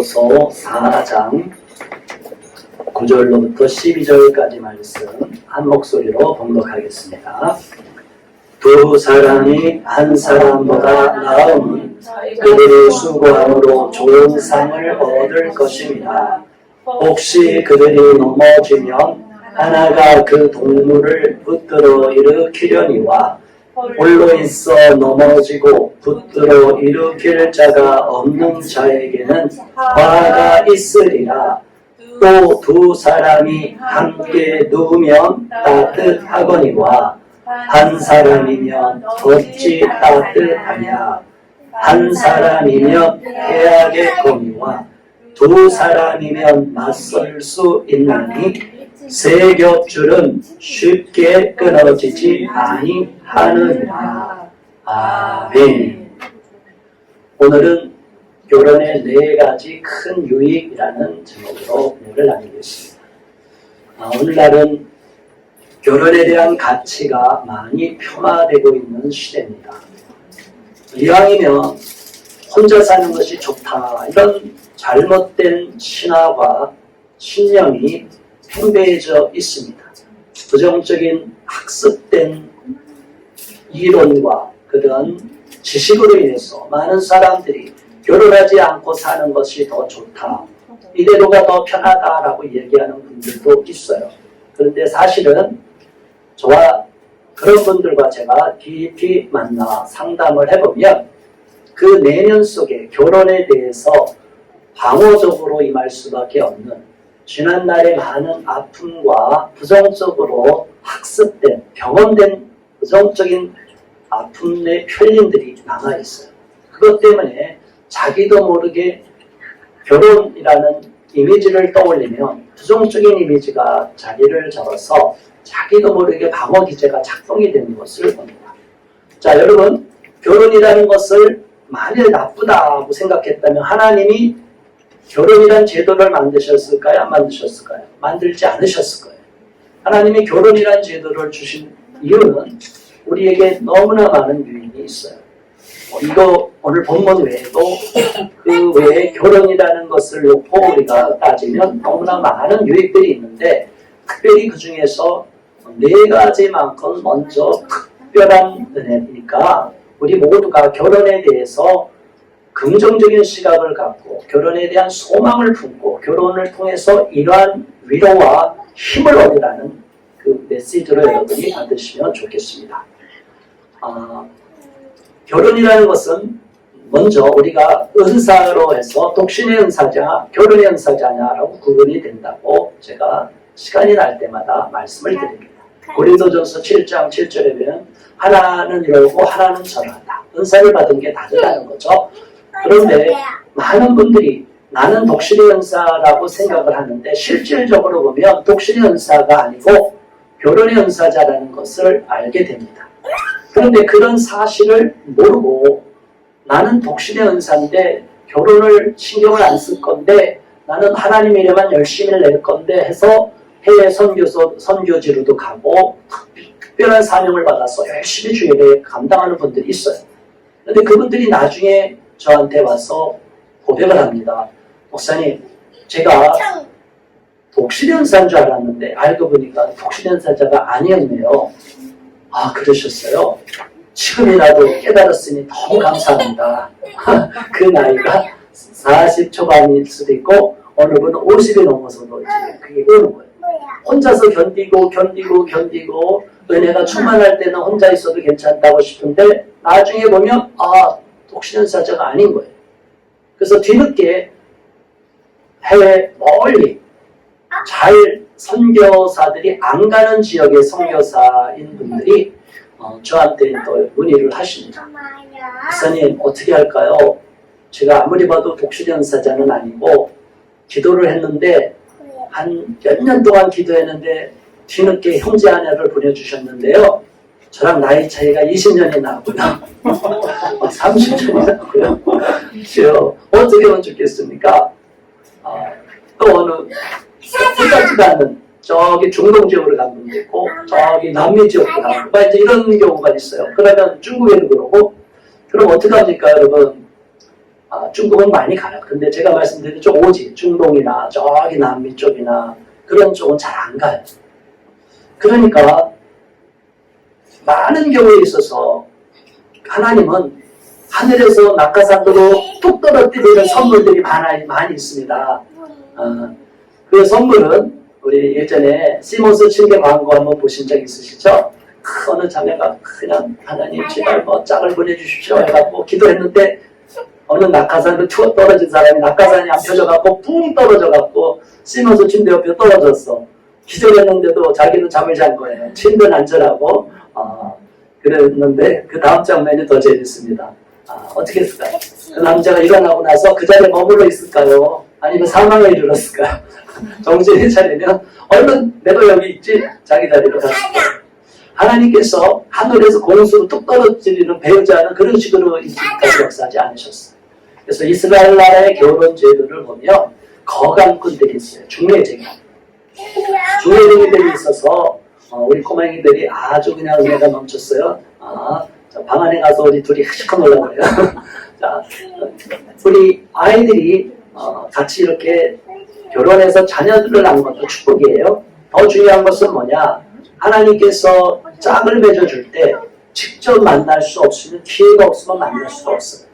고린도전서 4장 9절로부터 12절까지 말씀 한 목소리로 봉독하겠습니다. 두 사람이 한 사람보다 나음은 그들의 수고함으로 좋은 상을 얻을 것입니다. 혹시 그들이 넘어지면 하나가 그 동물을 붙들어 일으키려니와 홀로 있어 넘어지고 붙들어 일으킬 자가 없는 자에게는 화가 있으리라. 또 두 사람이 함께 누우면 따뜻하거니와 한 사람이면 어찌 따뜻하냐. 한 사람이면 해야겠거니와 두 사람이면 맞설 수 있나니 세 겹줄은 쉽게 끊어지지 아니하느니라. 아멘. 오늘은 결혼의 4가지 큰 유익이라는 제목으로 은혜를 나누겠습니다. 오늘날은 결혼에 대한 가치가 많이 폄하되고 있는 시대입니다. 이왕이면 혼자 사는 것이 좋다, 이런 잘못된 신화와 신념이 팽배해져 있습니다. 부정적인 학습된 이론과 그런 지식으로 인해서 많은 사람들이 결혼하지 않고 사는 것이 더 좋다, 이대로가 더 편하다라고 얘기하는 분들도 있어요. 그런데 사실은 저와 그런 분들과 제가 깊이 만나 상담을 해보면 그 내면 속에 결혼에 대해서 방어적으로 임할 수밖에 없는 지난날의 많은 아픔과 부정적으로 학습된, 경험된 부정적인 아픔의 편린들이 남아있어요. 그것 때문에 자기도 모르게 결혼이라는 이미지를 떠올리면 부정적인 이미지가 자리를 잡아서 자기도 모르게 방어 기제가 작동이 되는 것을 봅니다. 자, 여러분, 결혼이라는 것을 만일 나쁘다고 생각했다면 하나님이 결혼이란 제도를 만드셨을까요? 안 만드셨을까요? 만들지 않으셨을 거예요. 하나님이 결혼이란 제도를 주신 이유는 우리에게 너무나 많은 유익이 있어요. 이거 오늘 본문 외에도 그 외에 결혼이라는 것을 놓고 우리가 따지면 너무나 많은 유익들이 있는데, 특별히 그 중에서 4가지만큼 먼저 특별한 은혜니까 우리 모두가 결혼에 대해서 긍정적인 시각을 갖고 결혼에 대한 소망을 품고 결혼을 통해서 이러한 위로와 힘을 얻으라는 그 메시지를 여러분이 받으시면 좋겠습니다. 결혼이라는 것은 먼저 우리가 은사로 해서 독신의 은사자, 결혼의 은사자냐라고 구분이 된다고 제가 시간이 날 때마다 말씀을 드립니다. 고린도전서 7장 7절에 보면 하나는 이러고 하나는 저러하다. 은사를 받은 게 다르다는 거죠. 그런데 많은 분들이 나는 독신의 은사라고 생각을 하는데 실질적으로 보면 독신의 은사가 아니고 결혼의 은사자라는 것을 알게 됩니다. 그런데 그런 사실을 모르고 나는 독신의 은사인데 결혼을 신경을 안 쓸 건데 나는 하나님 이름만 열심히 낼 건데 해서 해외 선교지로도 가고 특별한 사명을 받아서 열심히 주일에 감당하는 분들이 있어요. 그런데 그분들이 나중에 저한테 와서 고백을 합니다. 목사님, 제가 독신의 은사인 줄 알았는데 알고 보니까 독신의 은사자가 아니었네요. 아, 그러셨어요? 지금이라도 깨달았으니 너무 감사합니다. 그 나이가 40 초반일 수도 있고 어느 분은 50이 넘어서도 이제 그게 오는 거예요. 혼자서 견디고 은혜가 충만할 때는 혼자 있어도 괜찮다고 싶은데 나중에 보면 독신연사자가 아닌 거예요. 그래서 뒤늦게 해외 멀리 잘 선교사들이 안 가는 지역의 선교사인 분들이 저한테 또 문의를 하십니다. 목사님, 어떻게 할까요? 제가 아무리 봐도 독신연사자는 아니고 기도를 했는데 한 몇 년 동안 기도했는데 뒤늦게 형제 하나를 보내주셨는데요. 저랑 나이 차이가 20년이 나고요. 30년이 나고요. 어떻게 하면 좋겠습니까? 또 어느 똑같지도 않는 저기 중동 지역으로 간 분도 있고 저기 남미 지역으로 간 분도 이제 이런 경우가 있어요. 그러면 중국에도 그러고 그럼 어떻게 합니까 여러분? 중동은 많이 가요. 근데 제가 말씀드린 쪽 오지, 중동이나 저기 남미 쪽이나 그런 쪽은 잘 안 가요. 그러니까 많은 경우에 있어서 하나님은 하늘에서 낙하산으로 뚝 떨어뜨리는 선물들이 많이 있습니다. 그 선물은 우리 예전에 시몬스 층계 광고 한번 보신 적 있으시죠? 어느 자매가 그냥 하나님 제발 뭐 짝을 보내주십시오 해갖고 기도했는데 어느 낙하산으로 툭 떨어진 사람이 낙하산이 안 펴져갖고 뿡 떨어져갖고 시몬스 침대 옆에 떨어졌어. 기절했는데도 자기는 잠을 잔 거예요. 침대는 안전하고 그랬는데 그 다음 장면이 더 재밌습니다. 어떻게 했을까요? 그 남자가 일어나고 나서 그 자리에 머물러 있을까요? 아니면 사망에 이르렀을까요? 정신이 차리면 얼른 내가 여기 있지? 자기 자리로 갔을 거예요. 하나님께서 하늘에서 공수로 뚝 떨어지는 배우자는 그런 식으로 이집까지 역사하지 않으셨어요. 그래서 이스라엘 나라의 결혼 제도를 보면 거강꾼들이 있어요. 중례쟁이. 중례쟁이들이 있어서 우리 꼬맹이들이 아주 그냥 은혜가 넘쳤어요. 방 안에 가서 우리 둘이 하시고 놀라고요. 자, 우리 아이들이 같이 이렇게 결혼해서 자녀들을 낳는 것도 축복이에요. 더 중요한 것은 뭐냐? 하나님께서 짝을 맺어줄 때 직접 만날 수 없으면 기회가 없으면 만날 수가 없어요.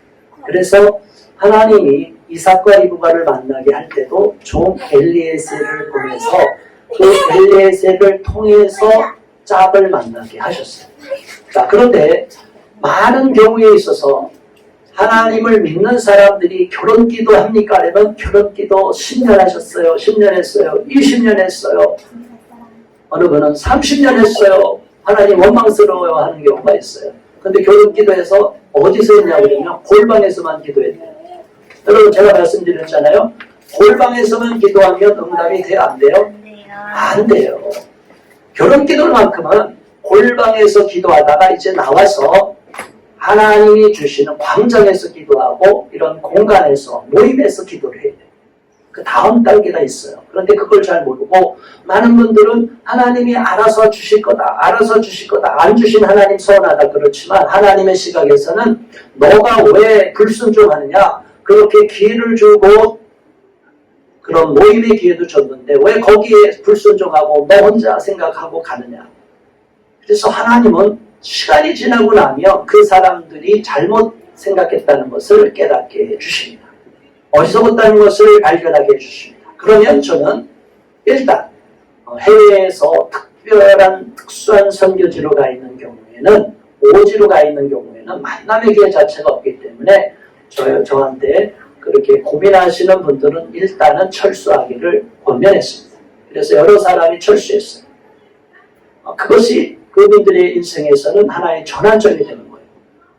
그래서 하나님이 이삭과 리브가를 만나게 할 때도 종 엘리에셀을 보내서 그 엘리에셀을 통해서 짝을 만나게 하셨어요. 자, 그런데 많은 경우에 있어서 하나님을 믿는 사람들이 결혼기도 합니까? 아니면 결혼기도 10년 하셨어요? 10년 했어요? 20년 했어요? 어느 분은 30년 했어요. 하나님 원망스러워요 하는 경우가 있어요. 근데 결혼기도해서 어디서 했냐 그러면 골방에서만 기도했대요. 여러분 제가 말씀드렸잖아요. 골방에서만 기도하면 응답이 돼요? 안 돼요? 안 돼요. 결혼기도만큼은 골방에서 기도하다가 이제 나와서 하나님이 주시는 광장에서 기도하고 이런 공간에서 모임에서 기도를 해야 돼요. 그 다음 단계가 있어요. 그런데 그걸 잘 모르고 많은 분들은 하나님이 알아서 주실 거다. 알아서 주실 거다. 안 주신 하나님 서운하다. 그렇지만 하나님의 시각에서는 너가 왜 불순종하느냐. 그렇게 기회를 주고 그런 모임의 기회도 줬는데 왜 거기에 불순종하고 너 혼자 생각하고 가느냐. 그래서 하나님은 시간이 지나고 나면 그 사람들이 잘못 생각했다는 것을 깨닫게 해주십니다. 어리석었다는 것을 발견하게 해주십니다. 그러면 저는 일단 해외에서 특수한 선교지로 가 있는 경우에는 오지로 가 있는 경우에는 만남의 기회 자체가 없기 때문에 저한테 그렇게 고민하시는 분들은 일단은 철수하기를 권면했습니다. 그래서 여러 사람이 철수했어요. 그것이 그분들의 인생에서는 하나의 전환점이 되는 거예요.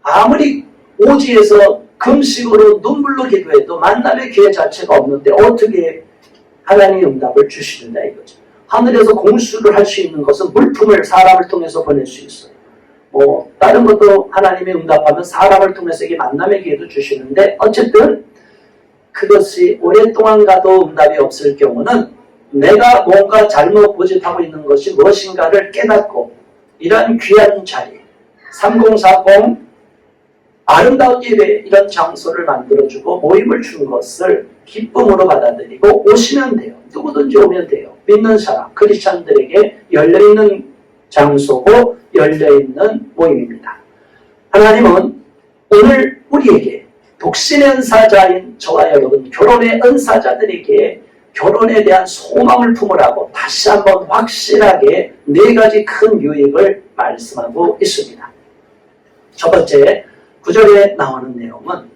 아무리 오지에서 금식으로 눈물로 기도해도 만남의 기회 자체가 없는데 어떻게 하나님의 응답을 주시느냐 이거죠. 하늘에서 공수를 할 수 있는 것은 물품을 사람을 통해서 보낼 수 있어요. 뭐 다른 것도 하나님의 응답하면 사람을 통해서 이게 만남의 기회도 주시는데 어쨌든 그것이 오랫동안 가도 응답이 없을 경우는 내가 뭔가 잘못 고집하고 있는 것이 무엇인가를 깨닫고 이런 귀한 자리 3040 아름다운 예배 이런 장소를 만들어주고 모임을 준 것을 기쁨으로 받아들이고 오시면 돼요. 누구든지 오면 돼요. 믿는 사람, 크리스찬들에게 열려있는 장소고 열려있는 모임입니다. 하나님은 오늘 우리에게 독신의 은사자인 저와 여러분 결혼의 은사자들에게 결혼에 대한 소망을 품으라고 다시 한번 확실하게 4가지 큰 유익을 말씀하고 있습니다. 첫 번째 9절에 나오는 내용은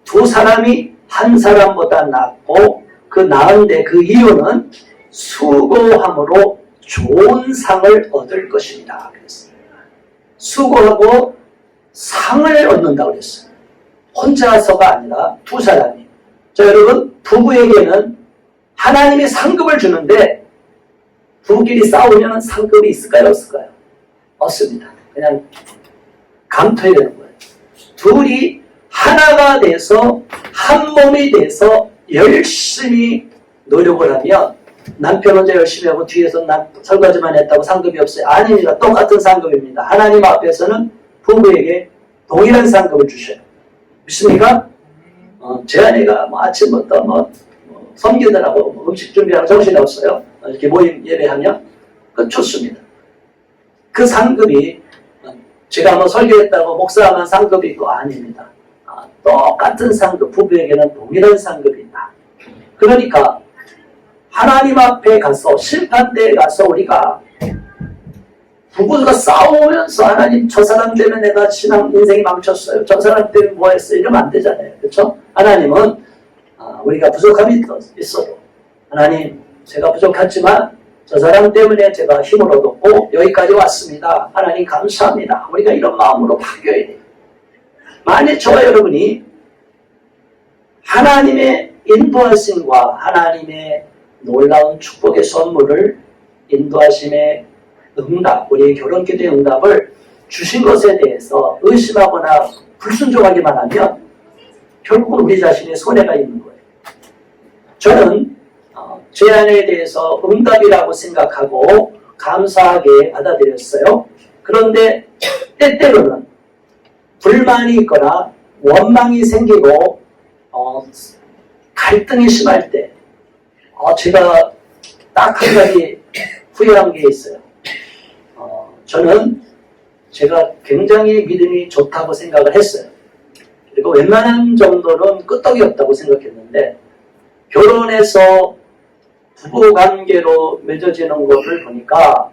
두 사람이 한 사람보다 낫고 그 나은데 그 이유는 수고함으로 좋은 상을 얻을 것입니다. 그랬어요. 수고하고 상을 얻는다고 그랬어요. 혼자서가 아니라 두 사람이. 자, 여러분 부부에게는 하나님이 상급을 주는데 부부끼리 싸우면 상급이 있을까요? 없을까요? 없습니다. 그냥 감토해야 되는 거예요. 둘이 하나가 돼서 한 몸이 돼서 열심히 노력을 하면 남편 혼자 열심히 하고 뒤에서 난 설거지만 했다고 상급이 없어요. 아닙니다. 똑같은 상급입니다. 하나님 앞에서는 부부에게 동일한 상급을 주셔요. 믿습니까? 제 아내가 뭐 아침부터 섬기느라고 음식 준비하고 정신이 없어요. 이렇게 모임 예배하면 좋습니다. 그 상급이 제가 설교했다고 목사만 상급이 있고 아닙니다. 똑같은 상급, 부부에게는 동일한 상급이 있다. 그러니까 하나님 앞에 가서 심판대에 가서 우리가 부부가 싸우면서 하나님 저 사람 때문에 내가 신앙 인생이 망쳤어요. 저 사람 때문에 뭐 했어요. 이러면 안 되잖아요. 그렇죠? 하나님은 우리가 부족함이 있어도 하나님 제가 부족하지만 저 사람 때문에 제가 힘을 얻었고 여기까지 왔습니다. 하나님 감사합니다. 우리가 이런 마음으로 바뀌어야 돼요. 만약 저와 여러분이 하나님의 인도하심과 하나님의 놀라운 축복의 선물을 인도하심의 응답, 우리의 결혼기도의 응답을 주신 것에 대해서 의심하거나 불순종하기만 하면 결국은 우리 자신의 손해가 있는 거예요. 저는 제 아내에 대해서 응답이라고 생각하고 감사하게 받아들였어요. 그런데 때때로는 불만이 있거나 원망이 생기고 갈등이 심할 때 제가 딱 한 가지 후회한 게 있어요. 저는 제가 굉장히 믿음이 좋다고 생각을 했어요. 그리고 웬만한 정도는 끄떡이 없다고 생각했는데 결혼해서 부부관계로 맺어지는 것을 보니까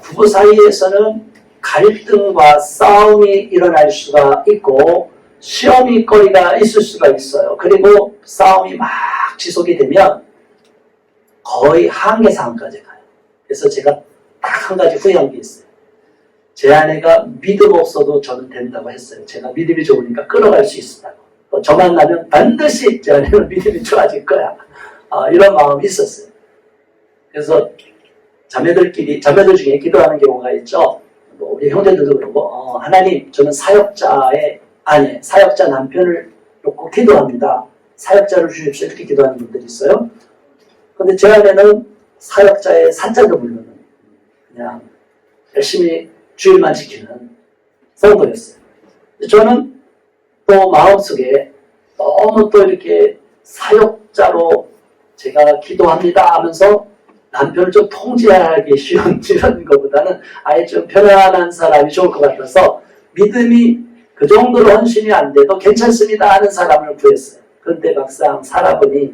부부 사이에서는 갈등과 싸움이 일어날 수가 있고 시험거리가 있을 수가 있어요. 그리고 싸움이 막 지속이 되면 거의 한계 상황까지 가요. 그래서 제가 딱 한 가지 후회한 게 있어요. 제 아내가 믿음 없어도 저는 된다고 했어요. 제가 믿음이 좋으니까 끌어갈 수 있다고. 저 만나면 반드시 제 아내는 믿음이 좋아질 거야. 이런 마음이 있었어요. 그래서 자매들 중에 기도하는 경우가 있죠. 우리 형제들도 그러고 하나님 저는 사역자의 아내, 사역자 남편을 놓고 기도합니다. 사역자를 주십시오. 이렇게 기도하는 분들이 있어요. 그런데 제 아내는 사역자의 사자도 모르는 그냥 열심히 주일만 지키는 성도였어요. 저는 또 마음속에 너무 또 이렇게 사역자로 제가 기도합니다 하면서 남편을 좀 통제하기 쉬운 이런 것보다는 아예 좀 편안한 사람이 좋을 것 같아서 믿음이 그 정도로 헌신이 안 돼도 괜찮습니다 하는 사람을 구했어요. 그런데 막상 살아보니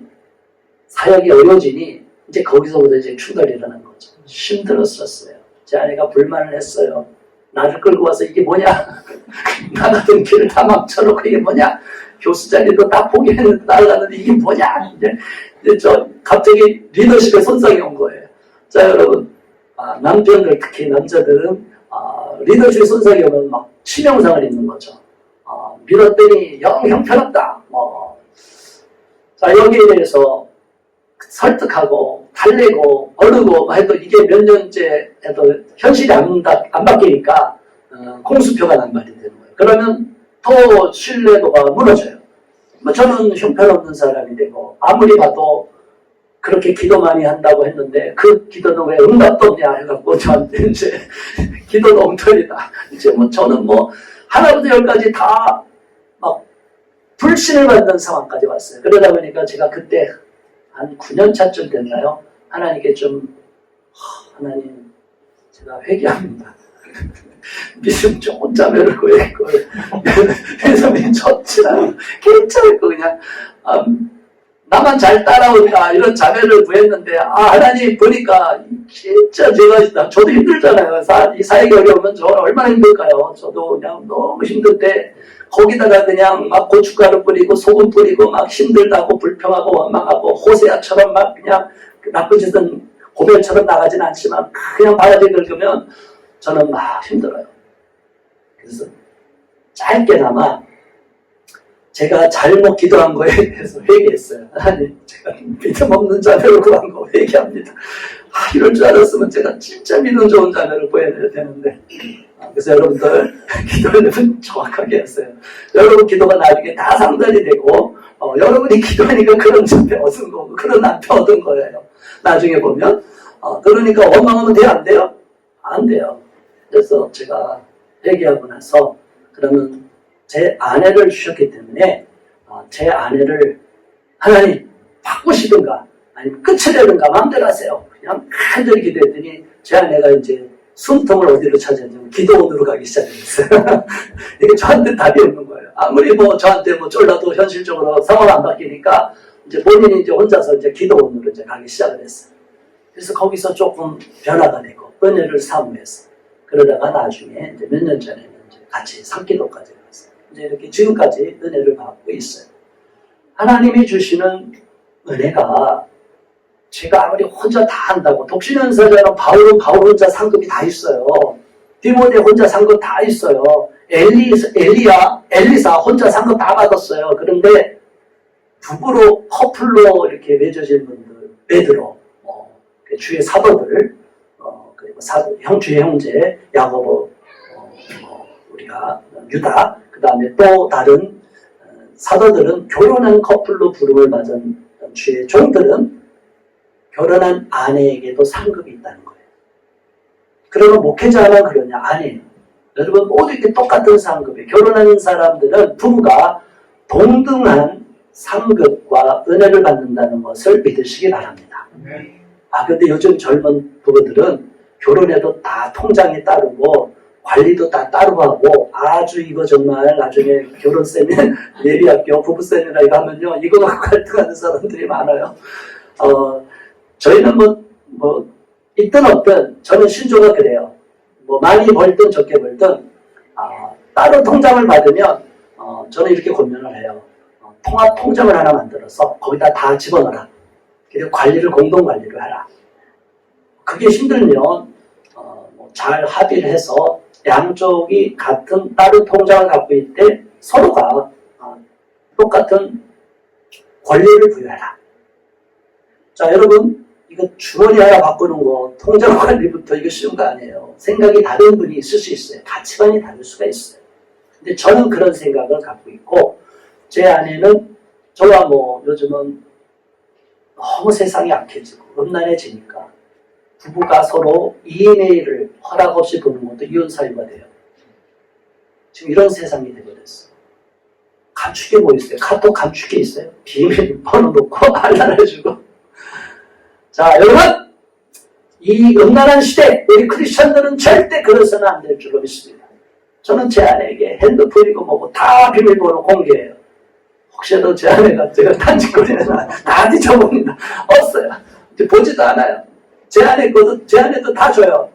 사역이 어려워지니 이제 거기서부터 이제 충돌이 일어난 거죠. 힘들었었어요. 제 아내가 불만을 했어요. 나를 끌고 와서 이게 뭐냐? 나 같은 길을 다 망쳐놓고 이게 뭐냐? 교수 자리도 다 포기했는데 나가는데 이게 뭐냐? 이제 저 갑자기 리더십에 손상이 온 거예요. 자 여러분, 남편들 특히 남자들은 리더십에 손상이 오면 막 치명상을 입는 거죠. 믿었더니 영 형편없다. 자 여기에 대해서 설득하고 달래고 어르고 해도 이게 몇 년째 해도 현실이 안 바뀌니까 공수표가 난발이 되는 거예요. 그러면 더 신뢰도가 무너져요. 저는 형편없는 사람이 되고 아무리 봐도 그렇게 기도 많이 한다고 했는데 그 기도는 왜 응답도 없냐 해갖고 저한테 이제 기도는 엉터리다. 이제 저는 하나부터 열까지 다 막 불신을 받는 상황까지 왔어요. 그러다 보니까 제가 그때 한 9년 차쯤 됐나요? 하나님께 좀 하나님 제가 회개합니다. 믿음 좋은 자매를 구했고 믿음이 좋지 않고 괜찮고 그냥 나만 잘 따라온다 이런 자매를 구했는데 하나님 보니까 진짜 저도 힘들잖아요. 이 사역이 어려우면 저 얼마나 힘들까요? 저도 그냥 너무 힘들 때 거기다가 그냥 막 고춧가루 뿌리고 소금 뿌리고 막 힘들다고 불평하고 원망하고 호세아처럼 막 그냥 나쁜 짓은 고별처럼 나가진 않지만 그냥 바가지 긁으면 저는 막 힘들어요. 그래서 짧게나마 제가 잘못 기도한 거에 대해서 회개했어요. 하나님, 제가 믿음 없는 자매로 구한 거 회개합니다. 이럴 줄 알았으면 제가 진짜 믿음 좋은 자매를 구해야 되는데. 그래서 여러분들, 기도를 정확하게 했어요. 여러분 기도가 나중에 다 상달이 되고, 여러분이 기도하니까 그런 자매 얻은 거고, 그런 남편 얻은 거예요. 나중에 보면. 그러니까 원망하면 돼요? 안 돼요? 안 돼요. 그래서 제가 회개하고 나서, 그러면 제 아내를 주셨기 때문에 제 아내를 하나님 바꾸시든가 아니면 끝을 내든가 마음대로 하세요. 그냥 간절히 기도했더니 제 아내가 이제 숨통을 어디로 찾았냐면 기도원으로 가기 시작했어요. 이게 저한테 답이 없는 거예요. 아무리 뭐 저한테 뭐 쫄라도 현실적으로 상황 안 바뀌니까 이제 본인이 이제 혼자서 이제 기도원으로 이제 가기 시작을 했어요. 그래서 거기서 조금 변화가 되고 은혜를 사모해서 그러다가 나중에 이제 몇 년 전에는 이제 같이 산기도까지 갔어요. 이제 이렇게 지금까지 은혜를 받고 있어요. 하나님이 주시는 은혜가 제가 아무리 혼자 다 한다고 독신연사자는 바울은 바울 혼자 상급이 다 있어요. 디모데 혼자 상급 다 있어요. 엘리사 혼자 상급 다 받았어요. 그런데 부부로 커플로 이렇게 맺어진 분들 베드로 주의 사도들 그리고 주의 형제 야고보 우리가 유다 그 다음에 또 다른 사도들은 결혼한 커플로 부름을 받은 주의 종들은 결혼한 아내에게도 상급이 있다는 거예요. 그러면 목회자만 그러냐? 아니에요. 여러분 모두 이렇게 똑같은 상급이에요. 결혼한 사람들은 부부가 동등한 상급과 은혜를 받는다는 것을 믿으시기 바랍니다. 근데 요즘 젊은 부부들은 결혼해도 다 통장이 따르고 관리도 다 따로 하고 아주 이거 정말 나중에 결혼 세미나 예비학교 부부 세미나 이거 하면요 이거 갖고 갈등하는 사람들이 많아요. 저희는 뭐 있든 없든 저는 신조가 그래요. 뭐 많이 벌든 적게 벌든 따로 통장을 받으면 저는 이렇게 고민을 해요. 통합 통장을 하나 만들어서 거기다 다 집어넣어라. 그리고 관리를 공동 관리를 하라. 그게 힘들면 잘 합의를 해서 양쪽이 같은 따로 통장을 갖고 있대 서로가 똑같은 권리를 부여해라. 자 여러분 이거 주머니 하나 바꾸는 거 통장 관리부터 이거 쉬운 거 아니에요. 생각이 다른 분이 있을 수 있어요. 가치관이 다를 수가 있어요. 근데 저는 그런 생각을 갖고 있고 제 아내는 저와 뭐 요즘은 너무 세상이 약해지고 음란해지니까 부부가 서로 이메일을 허락 없이 보는 것도 이혼 사유가 돼요. 지금 이런 세상이 되버렸어. 감축게 뭐 있어요? 카톡 감축게 있어요? 비밀 번호 놓고 알람해주고. 자 여러분 이 음란한 시대 우리 크리스천들은 절대 그래서는 안 될 줄로 믿습니다. 저는 제 아내에게 핸드폰이고 뭐고 다 비밀번호 공개해요. 혹시라도 제 아내가 제가 딴짓거리나 다 뒤져봅니다. 없어요. 이제 보지도 않아요. 제 아내도 다 줘요.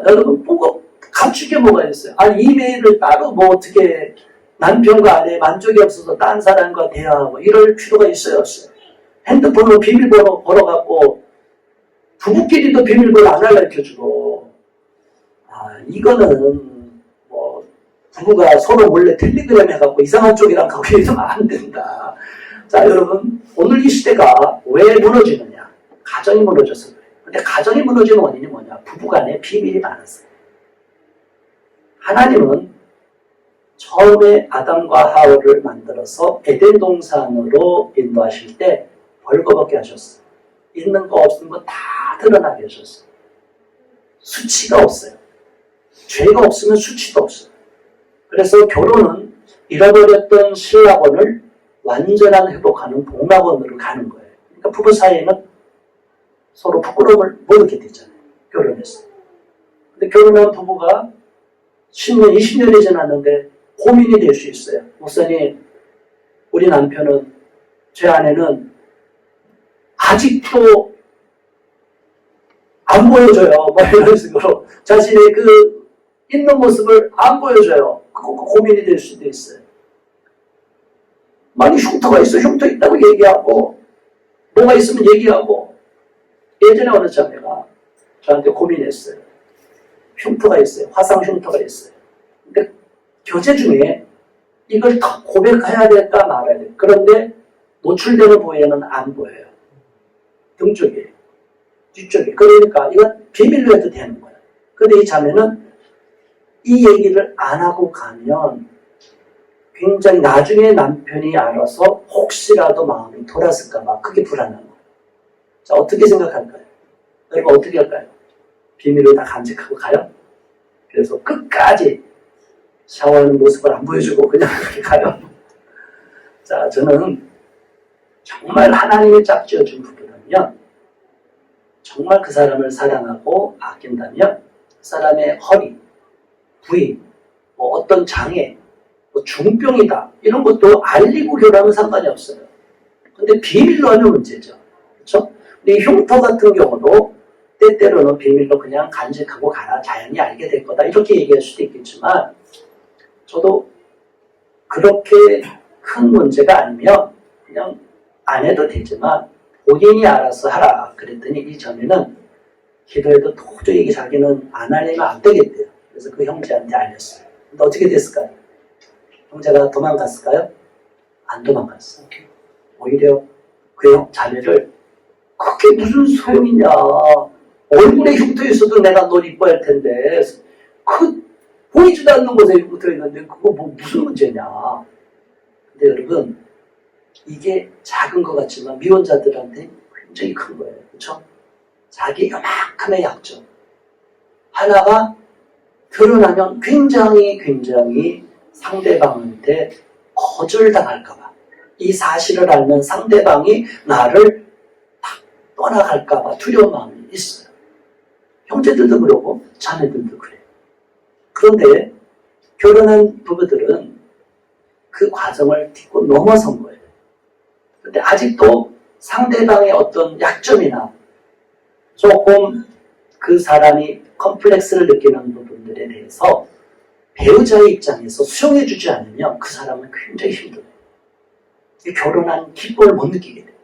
여러분 보고 감추게 뭐가 있어요. 이메일을 따로 뭐 어떻게 남편과 아내 만족이 없어서 딴 사람과 대화하고 이럴 필요가 있어요 없어요. 핸드폰으로 비밀번호 걸어갖고 부부끼리도 비밀번호 안 알려주고 이거는 뭐 부부가 서로 몰래 텔레그램 해갖고 이상한 쪽이랑 가고 이러면 안 된다. 자 여러분 오늘 이 시대가 왜 무너지느냐? 가정이 무너져서 그래요. 근데 가정이 무너지는 원인이 뭐냐? 부부간에 비밀이 많았어요. 하나님은 처음에 아담과 하와를 만들어서 에덴 동산으로 인도하실 때 벌거벗게 하셨어요. 있는 거 없는 거 다 드러나게 하셨어요. 수치가 없어요. 죄가 없으면 수치도 없어요. 그래서 결혼은 잃어버렸던 신라원을 완전한 회복하는 복락원으로 가는 거예요. 그러니까 부부 사이에는 서로 부끄러움을 못 느끼게 되잖아요. 결혼해서. 근데 결혼한 부부가 10년, 20년이 지났는데 고민이 될 수 있어요. 목사님, 우리 남편은, 제 아내는 아직도 안 보여줘요. 뭐 이런 식으로. 자신의 그 있는 모습을 안 보여줘요. 그거 고민이 될 수도 있어요. 많이 흉터가 있어. 흉터 있다고 얘기하고, 뭐가 있으면 얘기하고. 예전에 어느 자매가 저한테 고민했어요. 흉터가 있어요. 화상 흉터가 있어요. 근데 교제 중에 이걸 더 고백해야 될까 말아야 돼. 그런데 노출되는 부위에는 안 보여요. 등 쪽에, 뒤쪽에. 그러니까 이건 비밀로 해도 되는 거야. 근데 이 자매는 이 얘기를 안 하고 가면 굉장히 나중에 남편이 알아서 혹시라도 마음이 돌았을까봐 그게 불안한 거야. 자, 어떻게 생각할까요? 여러분 어떻게 할까요? 비밀로 다 간직하고 가요? 그래서 끝까지 샤워하는 모습을 안 보여주고 그냥 그렇게 가요? 자, 저는 정말 하나님이 짝지어준 부부라면, 정말 그 사람을 사랑하고 아낀다면 그 사람의 허리, 부위, 뭐 어떤 장애, 뭐 중병이다 이런 것도 알리고 결혼하면 상관이 없어요. 근데 비밀로 하면 문제죠. 그렇죠? 근데 흉터 같은 경우도 때때로는 비밀로 그냥 간직하고 가라, 자연히 알게 될 거다 이렇게 얘기할 수도 있겠지만, 저도 그렇게 큰 문제가 아니면 그냥 안 해도 되지만 본인이 알아서 하라 그랬더니, 이전에는 기도해도 도저히 자기는 안 하려면 안 되겠대요. 그래서 그 형제한테 알렸어요. 근데 어떻게 됐을까요? 형제가 도망갔을까요? 안 도망갔어요. 오히려 그 자매를, 그게 무슨 소용이냐, 얼굴에 흉터 있어도 내가 널 이뻐할 텐데 보이지도 않는 곳에 흉터 있는데 그거 뭐 무슨 문제냐. 근데 여러분, 이게 작은 것 같지만 미혼자들한테 굉장히 큰 거예요. 그렇죠? 자기 요만큼의 약점 하나가 드러나면 굉장히 상대방한테 거절당할까봐, 이 사실을 알면 상대방이 나를 탁 떠나갈까봐 두려운 마음이 있어요. 형제들도 그러고 자매들도 그래요. 그런데 결혼한 부부들은 그 과정을 딛고 넘어선 거예요. 근데 아직도 상대방의 어떤 약점이나 조금 그 사람이 컴플렉스를 느끼는 부분들에 대해서 배우자의 입장에서 수용해주지 않으면 그 사람은 굉장히 힘들어요. 결혼한 기쁨을 못 느끼게 돼요.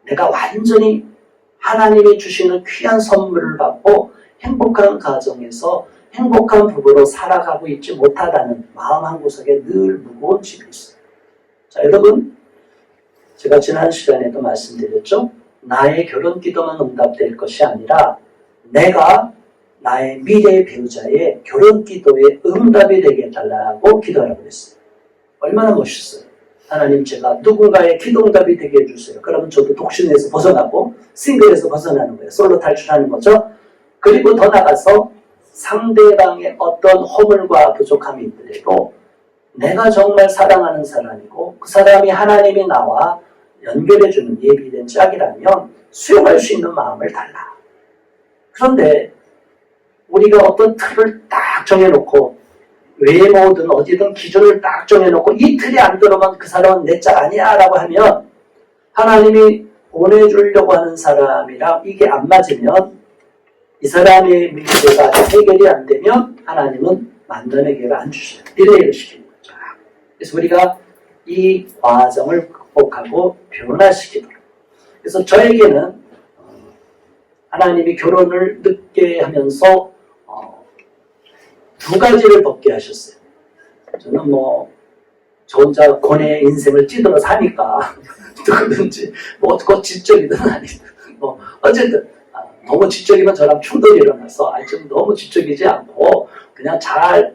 내가 완전히 하나님이 주시는 귀한 선물을 받고 행복한 가정에서 행복한 부부로 살아가고 있지 못하다는 마음 한구석에 늘 무거운 짐이 있어요. 자, 여러분, 제가 지난 시간에도 말씀드렸죠? 나의 결혼 기도만 응답될 것이 아니라 내가 나의 미래의 배우자의 결혼 기도에 응답이 되게 해달라고 기도하라고 했어요. 얼마나 멋있어요. 하나님, 제가 누군가의 기도 응답이 되게 해주세요. 그러면 저도 독신에서 벗어나고 싱글에서 벗어나는 거예요. 솔로 탈출하는 거죠. 그리고 더 나가서 상대방의 어떤 허물과 부족함이 있더라도 내가 정말 사랑하는 사람이고 그 사람이 하나님이 나와 연결해주는 예비된 짝이라면 수용할 수 있는 마음을 달라. 그런데 우리가 어떤 틀을 딱 정해놓고, 외모든 어디든 기준을 딱 정해놓고 이 틀이 안 들어오면 그 사람은 내 짝 아니야 라고 하면, 하나님이 보내주려고 하는 사람이랑 이게 안 맞으면, 이 사람의 문제가 해결이 안 되면 하나님은 만남의 기회를 안 주셔요. 딜레이를 시키는 거죠. 그래서 우리가 이 과정을 극복하고 변화시키도록. 그래서 저에게는 하나님이 결혼을 늦게 하면서 두 가지를 벗게 하셨어요. 저는 저 혼자 고뇌의 인생을 찌들어 사니까 누구든지 곧 지적이든 아니든 어쨌든 너무 지적이면 저랑 충돌이 일어나서 좀 너무 지적이지 않고 그냥 잘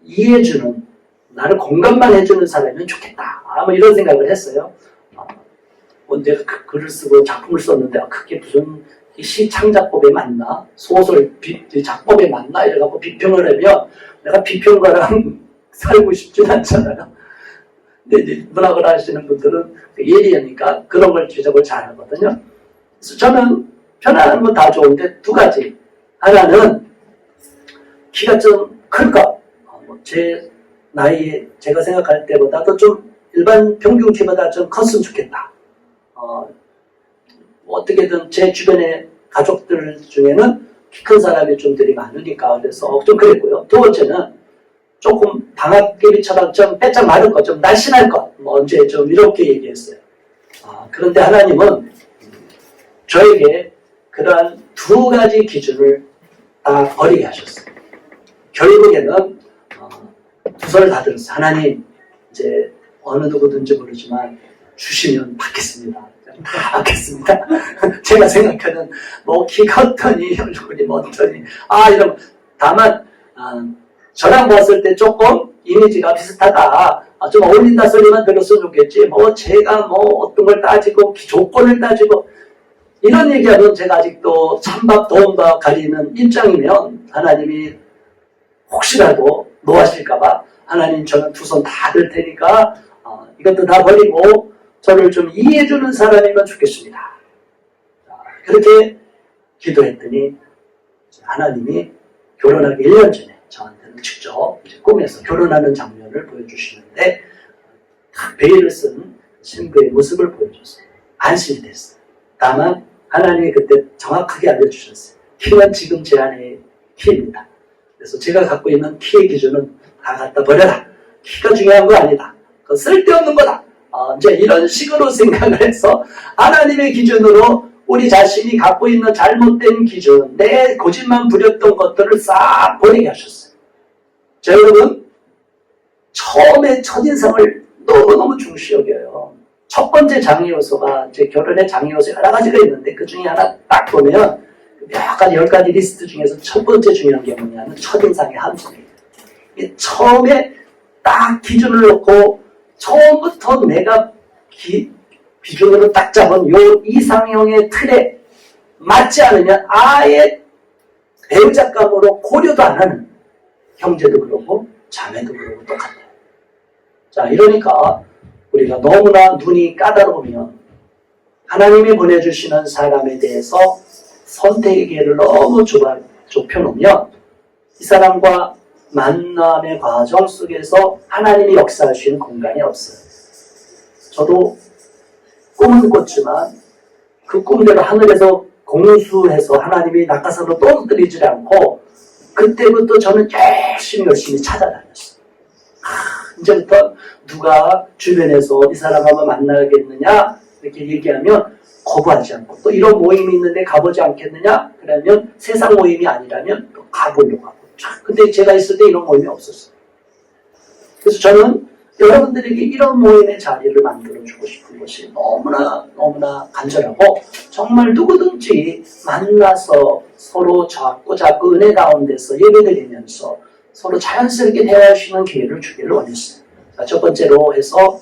이해해주는, 나를 공감만 해주는 사람이면 좋겠다. 이런 생각을 했어요. 내가 글을 쓰고 작품을 썼는데 그게 무슨 시 창작법에 맞나? 소설 작법에 맞나? 이래갖고 비평을 하면 내가 비평가랑 살고 싶진 않잖아요. 근데 이제 문학을 하시는 분들은 예리하니까 그런 걸 지적을 잘 하거든요. 그래서 저는 편안한 건 다 좋은데 두 가지. 하나는 키가 좀 클 것. 제 나이에 제가 생각할 때보다도 좀 일반 평균 키보다 좀 컸으면 좋겠다. 어떻게든 제 주변의 가족들 중에는 키 큰 사람이 좀들이 많으니까 그래서 좀 그랬고요. 두 번째는 조금 방학개비처럼 좀 빼짝 마른 것, 좀 날씬할 것, 언제 좀 이렇게 얘기했어요. 그런데 하나님은 저에게 그러한 두 가지 기준을 다 버리게 하셨어요. 결국에는 두서를 다 들었어요. 하나님, 이제 어느 누구든지 모르지만 주시면 받겠습니다. 다 받겠습니다. 제가 생각하는 키가 어떠니 얼굴이 어떠니 이러면 다만 저랑 봤을 때 조금 이미지가 비슷하다, 좀 어울린다 소리만 들었으면 좋겠지 제가 어떤 걸 따지고 조건을 따지고 이런 얘기하면 제가 아직도 찬밥 더운밥 가리는 입장이면 하나님이 혹시라도 노하실까봐 하나님, 저는 두 손 다 들 테니까 이것도 다 버리고 저를 좀 이해해주는 사람이면 좋겠습니다. 그렇게 기도했더니 하나님이 결혼하기 1년 전에 저한테는 직접 꿈에서 결혼하는 장면을 보여주시는데 베일을 쓴 신부의 모습을 보여줬어요. 안심이 됐어요. 다만 하나님이 그때 정확하게 알려주셨어요. 키는 지금 제 안의 키입니다. 그래서 제가 갖고 있는 키의 기준은 다 갖다 버려라. 키가 중요한 거 아니다. 그거 쓸데없는 거다. 이제 이런 식으로 생각을 해서 하나님의 기준으로 우리 자신이 갖고 있는 잘못된 기준, 내 고집만 부렸던 것들을 싹 버리게 하셨어요. 자, 여러분, 처음에 첫인상을 너무너무 중시 여겨요. 첫 번째 장애 요소가, 제 결혼의 장애 요소 여러 가지가 있는데 그 중에 하나 딱 보면 몇 가지, 10가지 리스트 중에서 첫 번째 중요한 게 뭐냐면 첫인상의 함정이에요. 처음에 딱 기준을 놓고 처음부터 내가 기준으로 딱 잡은 요 이상형의 틀에 맞지 않으면 아예 배우자감으로 고려도 안 하는 형제도 그렇고 자매도 그렇고 똑같아요. 자, 이러니까 우리가 너무나 눈이 까다로우면 하나님이 보내주시는 사람에 대해서 선택의 기회를 너무 좁혀놓으면 이 사람과 만남의 과정 속에서 하나님이 역사할 수 있는 공간이 없어요. 저도 꿈은 꿨지만 그 꿈대로 하늘에서 공수해서 하나님이 낙하산으로 떨어뜨리지 않고 그때부터 저는 열심히 찾아다녔어요. 이제부터 누가 주변에서 이 사람 한번 만나겠느냐 이렇게 얘기하면 거부하지 않고 또 이런 모임이 있는데 가보지 않겠느냐 그러면 세상 모임이 아니라면 또 가보려고 하고 근데 제가 있을 때 이런 모임이 없었어요. 그래서 저는 여러분들에게 이런 모임의 자리를 만들어주고 싶은 것이 너무나 간절하고 정말 누구든지 만나서 서로 자꾸 은혜 가운데서 예배드리면서 서로 자연스럽게 대화할 수 있는 기회를 주기를 원했어요. 자, 첫 번째로 해서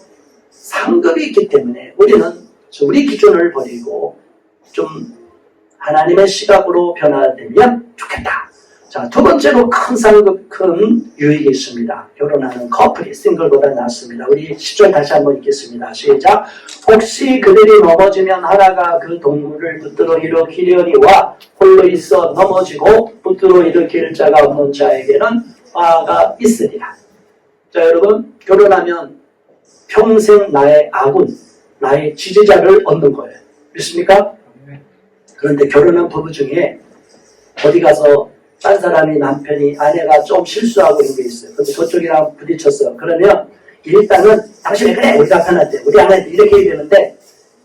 상급이 있기 때문에 우리는 우리 기준을 버리고 좀 하나님의 시각으로 변화되면 좋겠다. 자, 두 번째로 큰 상급, 큰 유익이 있습니다. 결혼하는 커플이 싱글보다 낫습니다. 우리 10절 다시 한번 읽겠습니다. 시작. 혹시 그들이 넘어지면 하나가 그 동물을 붙들어 일으키려니와 홀로 있어 넘어지고 붙들어 일으킬 자가 없는 자에게는 화가 있으리라. 자, 여러분, 결혼하면 평생 나의 아군, 나의 지지자를 얻는 거예요. 믿습니까? 그런데 결혼한 부부 중에 어디 가서 딴 사람이 남편이 아내가 좀 실수하고 있는 게 있어요. 근데 그쪽이랑 부딪혔어요. 그러면 일단은 당신 왜 그래? 우리 남편한테 우리 아내한테 이렇게 얘기하는데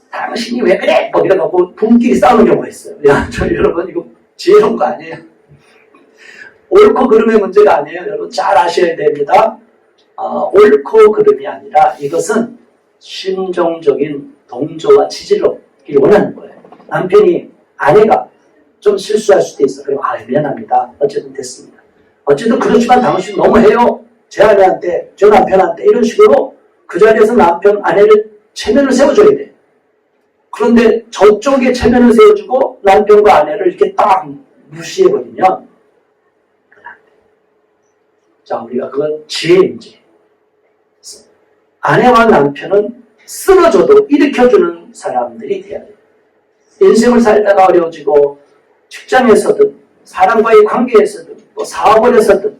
당신이 왜 그래? 뭐 이래갖고 부부끼리 싸우는 경우가 있어요. 야, 여러분 이거 지혜로운 거 아니에요? 옳고 그름의 문제가 아니에요. 여러분 잘 아셔야 됩니다. 옳고 그름이 아니라 이것은 심정적인 동조와 지지를 원하는 거예요. 남편이 아내가 좀 실수할 수도 있어. 그리고 미안합니다. 어쨌든 됐습니다. 어쨌든 그렇지만 당신 너무해요. 제 아내한테, 저 남편한테 이런 식으로 그 자리에서 남편, 아내를 체면을 세워줘야 돼. 그런데 저쪽에 체면을 세워주고 남편과 아내를 이렇게 딱 무시해버리면 그건 안 돼. 자, 우리가 그건 지혜인지. 아내와 남편은 쓰러져도 일으켜주는 사람들이 돼야 돼요. 인생을 살다가 어려워지고 직장에서든 사람과의 관계에서든 또 사업을 해서든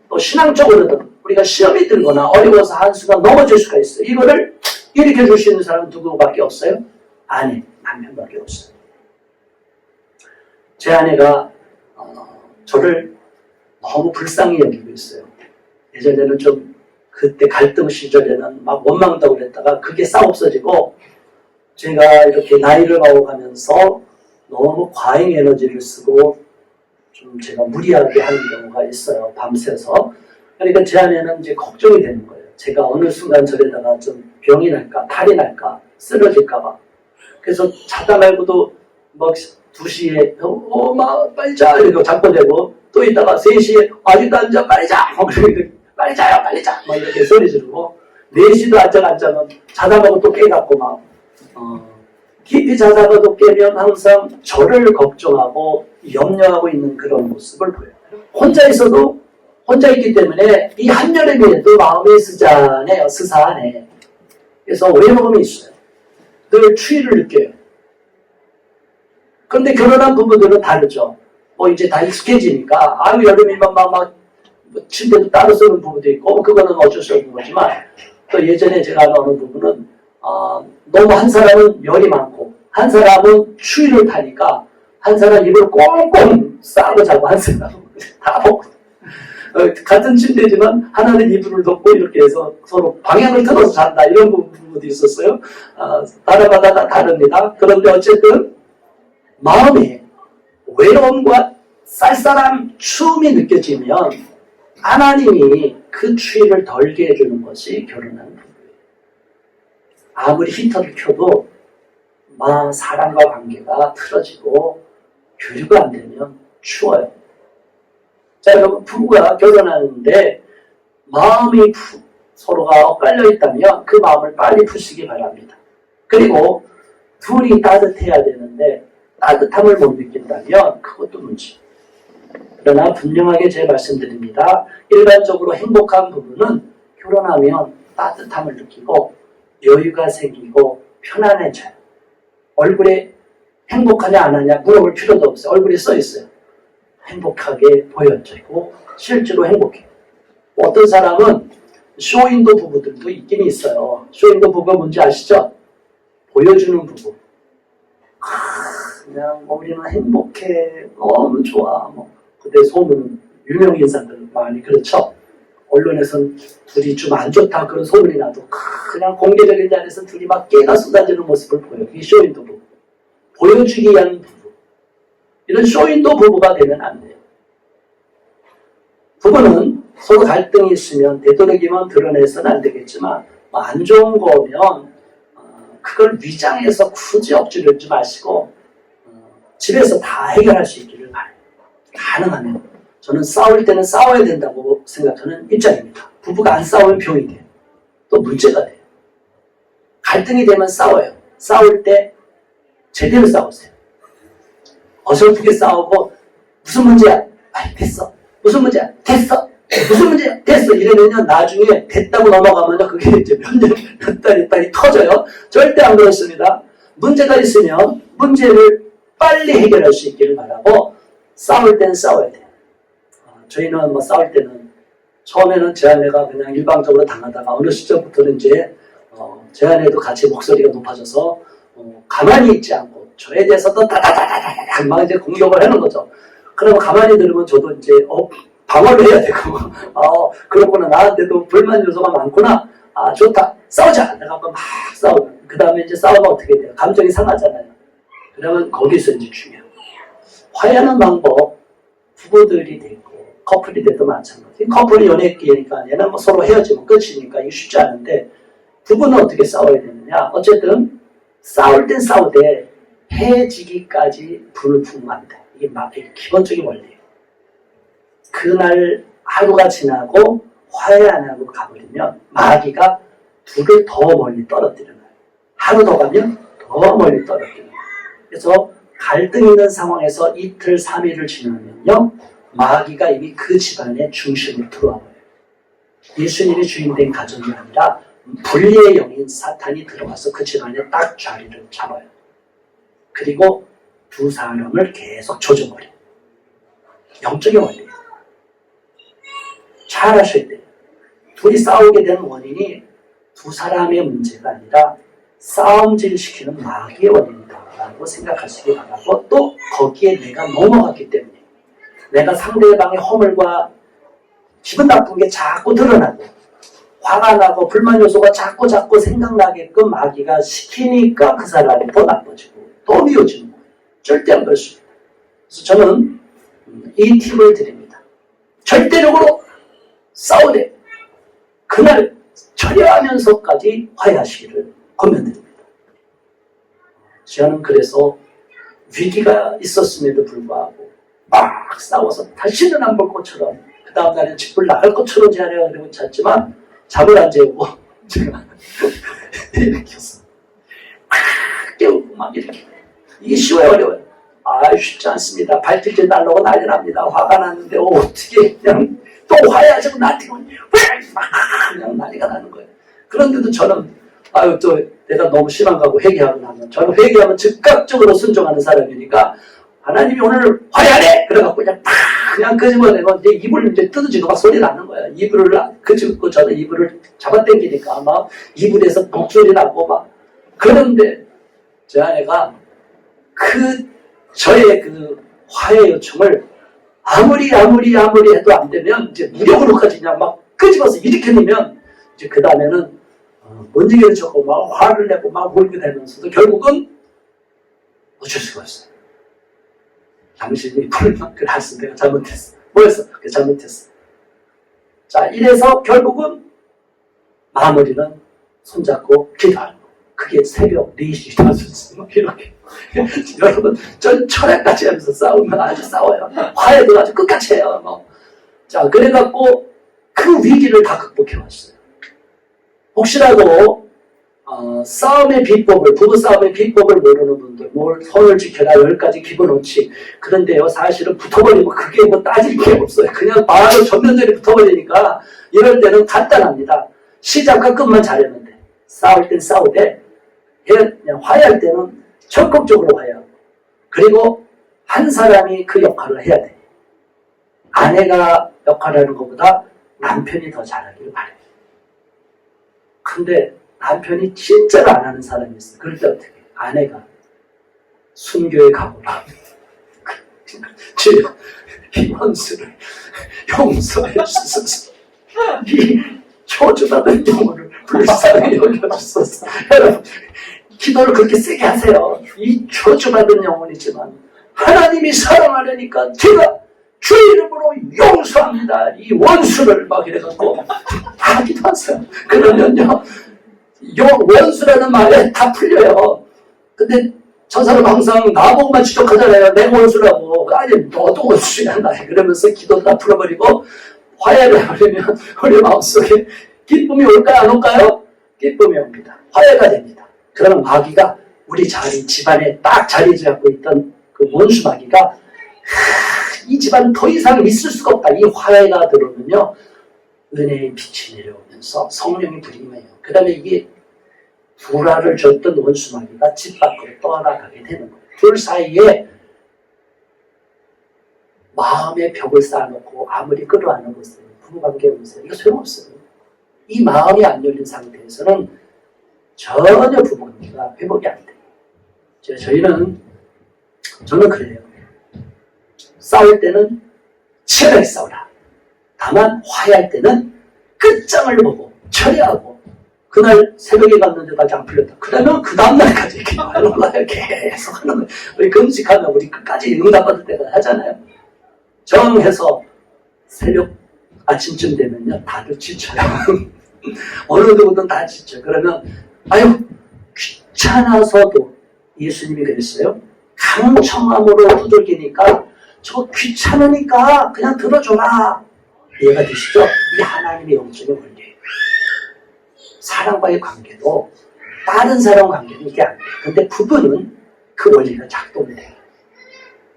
또 신앙적으로든 우리가 시험이 들거나 어려워서 한순간 넘어질 수가 있어요. 이거를 일으켜 줄 수 있는 사람은 누구밖에 없어요? 아내, 남편밖에 없어요. 제 아내가 저를 너무 불쌍히 여기고 있어요. 예전에는 좀 그때 갈등 시절에는 막 원망한다고 그랬다가 그게 싹 없어지고 제가 이렇게 나이를 먹어가면서 너무 과잉 에너지를 쓰고 좀 제가 무리하게 하는 경우가 있어요. 밤새서. 그러니까 제 안에는 이제 걱정이 되는 거예요. 제가 어느 순간 저래다가 좀 병이 날까, 탈이 날까, 쓰러질까봐. 그래서 자다 말고도 막 2시에 빨리 자 이러고 자꾸 되고 또 이따가 3시에 아직도 안 자, 빨리 자! 빨리 자요, 빨리 자! 막 이렇게 소리 지르고 4시도 안 자면 자다 말고 또 깨갖고 막 깊이 자다가도 깨면 항상 저를 걱정하고 염려하고 있는 그런 모습을 보여요. 혼자 있어도 혼자 있기 때문에 이 한여름에도 마음이 스산해요. 스산해. 그래서 외로움이 있어요. 늘 추위를 느껴요. 그런데 결혼한 부부들은 다르죠. 뭐 이제 다 익숙해지니까 아유 여름이면 막 침대도 따로 쓰는 부부도 있고 그거는 어쩔 수 없는 거지만 또 예전에 제가 아는 어느 부부는 너무 한 사람은 열이 많고 한 사람은 추위를 타니까 한 사람 입을 꽁꽁 싸고 자고 한 사람은 다 먹고 같은 침대지만 하나는 이불을 덮고 이렇게 해서 서로 방향을 틀어서 잔다 이런 부부도 있었어요. 나라마다 다 다릅니다. 그런데 어쨌든 마음에 외로움과 쌀쌀한 추움이 느껴지면 하나님이 그 추위를 덜게 해주는 것이 결혼하는 부부예요. 아무리 히터를 켜도 사람과 관계가 틀어지고 교류가 안 되면 추워요. 자, 여러분 부부가 결혼하는데 마음이 서로가 엇갈려 있다면 그 마음을 빨리 푸시기 바랍니다. 그리고 둘이 따뜻해야 되는데 따뜻함을 못 느낀다면 그것도 문제. 그러나 분명하게 제가 말씀드립니다. 일반적으로 행복한 부부는 결혼하면 따뜻함을 느끼고 여유가 생기고 편안해져요. 얼굴에 행복하냐 안 하냐 물어볼 필요도 없어요. 얼굴에 써 있어요. 행복하게 보여지고 실제로 행복해요. 어떤 사람은 쇼윈도 부부들도 있긴 있어요. 쇼윈도 부부가 뭔지 아시죠? 보여주는 부부. 그냥 우리는 행복해, 너무 좋아. 그때 소문은 유명 인사들 많이 그렇죠. 언론에서는 둘이 좀 안 좋다 그런 소문이 나도 그냥 공개적인 자리에서 둘이 막 깨가 쏟아지는 모습을 보여요. 이 쇼윈도 부부. 보여주기 위한 부부. 이런 쇼윈도 부부가 되면 안 돼요. 부부는 서로 갈등이 있으면 되도록이면 드러내서는 안 되겠지만 안 좋은 거면 그걸 위장해서 굳이 억지르지 마시고 집에서 다 해결할 수 있기를 바라요. 가능하면. 저는 싸울 때는 싸워야 된다고 생각하는 입장입니다. 부부가 안 싸우면 병이 돼요. 또 문제가 돼요. 갈등이 되면 싸워요. 싸울 때 제대로 싸우세요. 어설프게 싸우고 무슨 문제야? 됐어. 무슨 문제야? 됐어. 무슨 문제야? 됐어. 이러면요 나중에 됐다고 넘어가면 그게 이제 몇 달이 터져요. 절대 안 그렇습니다. 문제가 있으면 문제를 빨리 해결할 수 있기를 바라고 싸울 때는 싸워야 돼요. 저희는 싸울 때는 처음에는 제 아내가 그냥 일방적으로 당하다가 어느 시점부터는 이제 제 아내도 같이 목소리가 높아져서 가만히 있지 않고 저에 대해서도 다다다다다다 막 이제 공격을 하는 거죠. 그러면 가만히 들으면 저도 이제 방어를 해야 되고 그렇구나 나한테도 불만 요소가 많구나 좋다 싸우자 내가 막 싸우고 그 다음에 이제 싸우면 어떻게 돼요? 감정이 상하잖아요. 그러면 거기서 이제 중요해요. 화해하는 방법 부부들이 되고 커플이 돼도 마찬가지. 커플이 연애기니까 얘는 서로 헤어지면 끝이니까 이게 쉽지 않은데 부부는 어떻게 싸워야 되느냐? 어쨌든 싸울 땐 싸우되 헤어지기까지 불을 품으면 안 돼. 이게 기본적인 원리예요. 그날 하루가 지나고 화해 안 하고 가버리면 마귀가 둘을 더 멀리 떨어뜨려요. 하루 더 가면 더 멀리 떨어뜨려요. 그래서 갈등 있는 상황에서 이틀, 3일을 지나면요 마귀가 이미 그 집안의 중심을 들어와 버려요. 예수님이 주인된 가정이 아니라 분리의 영인 사탄이 들어와서 그 집안에 딱 자리를 잡아요. 그리고 두 사람을 계속 조져버려요. 영적인 원리예요. 잘 아셔야 돼요. 둘이 싸우게 된 원인이 두 사람의 문제가 아니라 싸움질 시키는 마귀의 원인이다라고 생각하시기 바라고 또 거기에 내가 넘어갔기 때문에 내가 상대방의 허물과 기분 나쁜 게 자꾸 드러나고 화가 나고 불만 요소가 자꾸 생각나게끔 마귀가 시키니까 그 사람이 더 나빠지고 더 미워지는 거예요. 절대 안 그렇습니다. 그래서 저는 이 팁을 드립니다. 절대적으로 싸우되 그날 처리하면서까지 화해하시기를 권면드립니다. 저는 그래서 위기가 있었음에도 불구하고 막 싸워서 다시는 안 볼 것처럼 그 다음 날에 집을 나갈 것처럼 제안해야 되고 잤지만 잠을 안 재우고 제가 일으켰어. 깨우고 막 이렇게. 이게 쉬워요 어려워요? 쉽지 않습니다. 발길질 날라고 난리 납니다. 화가 났는데 어떻게 그냥 또 화해하자고 나한테 막 그냥 난리가 나는 거예요. 그런데도 저는 아유, 또 내가 너무 심한 거하고 회개하고 나면, 저는 회개하면 즉각적으로 순종하는 사람이니까, 하나님이 오늘 화해하래! 그래갖고 그냥 끄집어내고, 이제 이불을 이제 뜯어지고 막 소리 나는 거야. 이불을 끄집고 저는 이불을 잡아당기니까 막 이불에서 목소리 나고 막. 그런데 제 아내가 저의 그 화해 요청을 아무리 해도 안 되면 이제 무력으로까지 그냥 막 끄집어서 일으켜내면 이제 그 다음에는 못 이겨내고 막 화를 내고 막 울게 되면서도 결국은 어쩔 수가 없어요. 당신이 불만큼 할수 내가 잘못했어. 뭐였어? 그게 잘못했어. 자, 이래서 결국은 마무리는 손잡고 기도하는 거. 그게 새벽 4시, 5시 이렇게. 여러분, 전 철학까지 하면서 싸우면 아주 싸워요. 화해도 아주 끝까지 해요. 뭐. 자, 그래갖고 그 위기를 다 극복해왔어요. 혹시라도 싸움의 비법을, 부부 싸움의 비법을 모르는 분들, 선을 지켜라, 10가지 기본 원칙. 그런데요, 사실은 붙어버리면 그게 뭐 따질 게 없어요. 그냥 바로 전면전에 붙어버리니까 이럴 때는 간단합니다. 시작과 끝만 잘하면 돼. 싸울 땐 싸우되, 그냥 화해할 때는 적극적으로 화해하고, 그리고 한 사람이 그 역할을 해야 돼. 아내가 역할을 하는 것보다 남편이 더 잘하기를 바래요. 근데 남편이 진짜로 안 하는 사람이 있어요. 그럴 때 어떻게? 아내가 순교에 가보라. 주여, 이 원수를 용서해 주소서. 이 초주받은 영혼을 불쌍히 여겨주소서. 여러분, 기도를 그렇게 세게 하세요. 이 저주받은 영혼이지만 하나님이 사랑하려니까 제가 주의 이름으로 용서합니다. 이 원수를 막 이래갖고 다 기도하세요. 그러면요, 원수라는 말에 다 풀려요. 근데 저 사람 항상 나보고만 지적하잖아요. 내가 원수라고. 아니, 너도 원수야. 나 그러면서 기도 다 풀어버리고 화해를 해버리면 우리 마음속에 기쁨이 올까요? 안 올까요? 기쁨이 옵니다. 화해가 됩니다. 그러면 마귀가 우리 집안에 딱 자리 잡고 있던 그 원수 마귀가 이 집안 더 이상 있을 수가 없다. 이 화해가 들어오면요, 은혜의 빛이 내려오면서 성령이 불임해요. 그 다음에 이게 불화를 줬던 원수 마귀가 집 밖으로 떠나가게 되는 거예요. 둘 사이에 마음의 벽을 쌓아놓고 아무리 끌어안는 것은 부부관계에 보세요. 이거 소용없어요. 이 마음이 안 열린 상태에서는 전혀 부부관계가 회복이 안 돼요. 저는 그래요. 싸울 때는 치열하게 싸우라. 다만 화해할 때는 끝장을 보고 처리하고, 그날 새벽에 갔는데 아직 안 풀렸다. 그러면 그 다음날까지 이렇게 올라가요. 계속 하는 거예요. 우리 금식하면 우리 끝까지 응답받을 때가 하잖아요. 정해서 새벽 아침쯤 되면요, 다들 지쳐요. 어느 누구든 다 지쳐. 그러면 아유, 귀찮아서도, 예수님이 그랬어요. 강청함으로 두들기니까 저 귀찮으니까 그냥 들어줘라. 이해가 되시죠? 이 하나님의 영적인 원리예요. 사람과의 관계도 다른 사람 관계는 이게 안 돼요. 근데 부부는 그 원리가 작동이 돼요.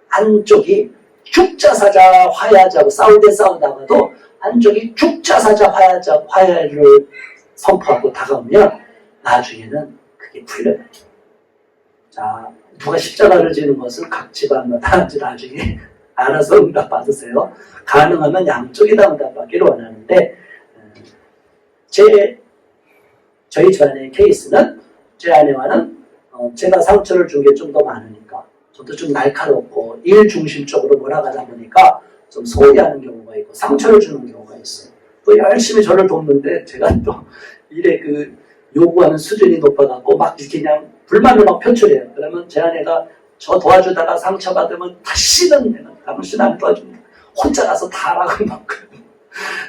한쪽이 죽자사자 화해하자고 싸울 때 싸우다가도 한쪽이 죽자사자 화해를 선포하고 다가오면 나중에는 그게 풀려요. 자, 누가 십자가를 지는 것을 각 집안마다 나중에 알아서 응답 받으세요. 가능하면 양쪽이 다 응답 받기를 원하는데, 저희 집안의 케이스는 제 아내와는 제가 상처를 준 게 좀 더 많으니까, 저도 좀 날카롭고 일 중심적으로 몰아가다 보니까 좀 소홀히하는 경우가 있고 상처를 주는 경우가 있어요. 또 열심히 저를 돕는데 제가 또 일에 요구하는 수준이 높아갖고 막 이렇게 그냥 불만을 막 표출해요. 그러면 제 아내가 저 도와주다가 상처받으면 다시는 내가 당신 안 도와준다. 혼자 가서 다 하라고 막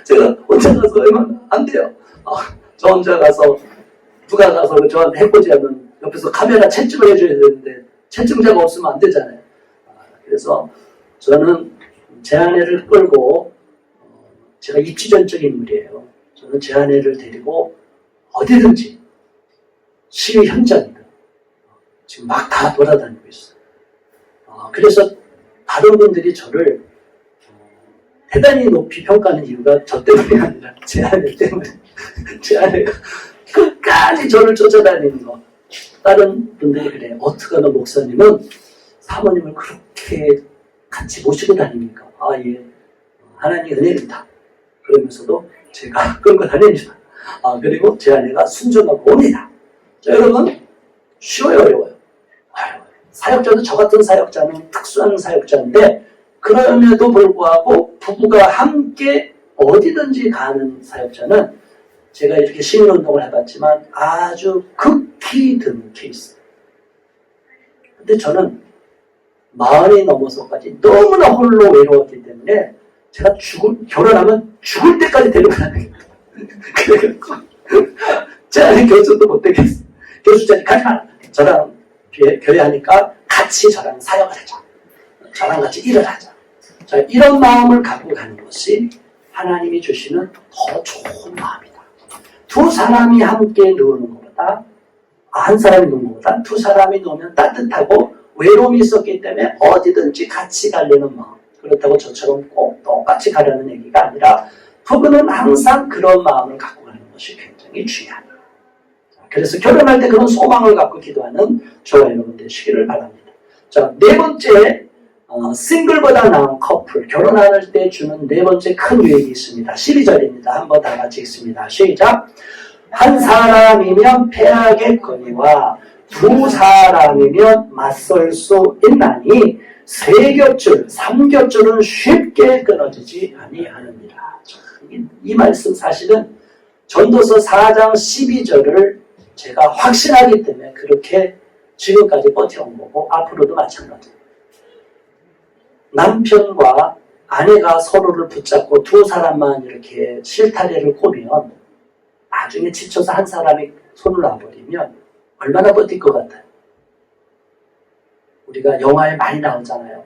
제가 혼자 가서 하면 안 돼요. 저 혼자 가서 누가 가서 저한테 해보지 하면 옆에서 카메라 채찍을 해줘야 되는데 채찍자가 없으면 안 되잖아요. 그래서 저는 제 아내를 끌고, 제가 입지전적인 인물이에요. 저는 제 아내를 데리고 어디든지 시위 현장이든 지금 막 다 돌아다니고 있어요. 그래서 다른 분들이 저를 대단히 높이 평가하는 이유가 저 때문이 아니라 제 아내 때문에. 제 아내가 끝까지 저를 쫓아다니는 거. 다른 분들이 그래요. 어떻게 하면 목사님은 사모님을 그렇게 같이 모시고 다닙니까? 아, 예. 하나님의 은혜입니다. 그러면서도 제가 끌고 다닙니다. 아, 그리고 제 아내가 순종하고 옵니다. 자, 여러분, 쉬워요, 어려워요? 사역자도 저 같은 사역자는 특수한 사역자인데, 그럼에도 불구하고 부부가 함께 어디든지 가는 사역자는 제가 이렇게 시민운동을 해봤지만 아주 극히 드문 케이스. 근데 저는 40이 넘어서까지 너무나 홀로 외로웠기 때문에 제가 결혼하면 죽을 때까지 데리고 다니겠다. 그래갖고 제 아내 교수도 못 되겠어. 교수자니 가지마. 저랑 교회하니까 같이 저랑 사역을 하자. 저랑 같이 일을 하자. 자, 이런 마음을 갖고 가는 것이 하나님이 주시는 더 좋은 마음이다. 두 사람이 함께 누우는 것보다, 한 사람이 누우는 것보다 두 사람이 누우면 따뜻하고 외로움이 있었기 때문에 어디든지 같이 가려는 마음. 그렇다고 저처럼 꼭 똑같이 가려는 얘기가 아니라 부부는 항상 그런 마음을 갖고 가는 것이 굉장히 중요합니다. 그래서 결혼할 때 그런 소망을 갖고 기도하는 저와 여러분 되시기를 바랍니다. 자, 네 번째, 싱글보다 나은 커플, 결혼할 때 주는 네 번째 큰 유익이 있습니다. 12절입니다. 한번 다 같이 읽습니다. 시작! 한 사람이면 패하겠거니와 두 사람이면 맞설 수 있나니 세 겹줄, 3겹줄은 쉽게 끊어지지 아니하느니라. 이 말씀 사실은 전도서 4장 12절을 제가 확신하기 때문에 그렇게 지금까지 버텨온 거고 앞으로도 마찬가지입니다. 남편과 아내가 서로를 붙잡고 두 사람만 이렇게 실타래를 꼬면 나중에 지쳐서 한 사람이 손을 놔버리면 얼마나 버틸 것 같아요? 우리가 영화에 많이 나오잖아요.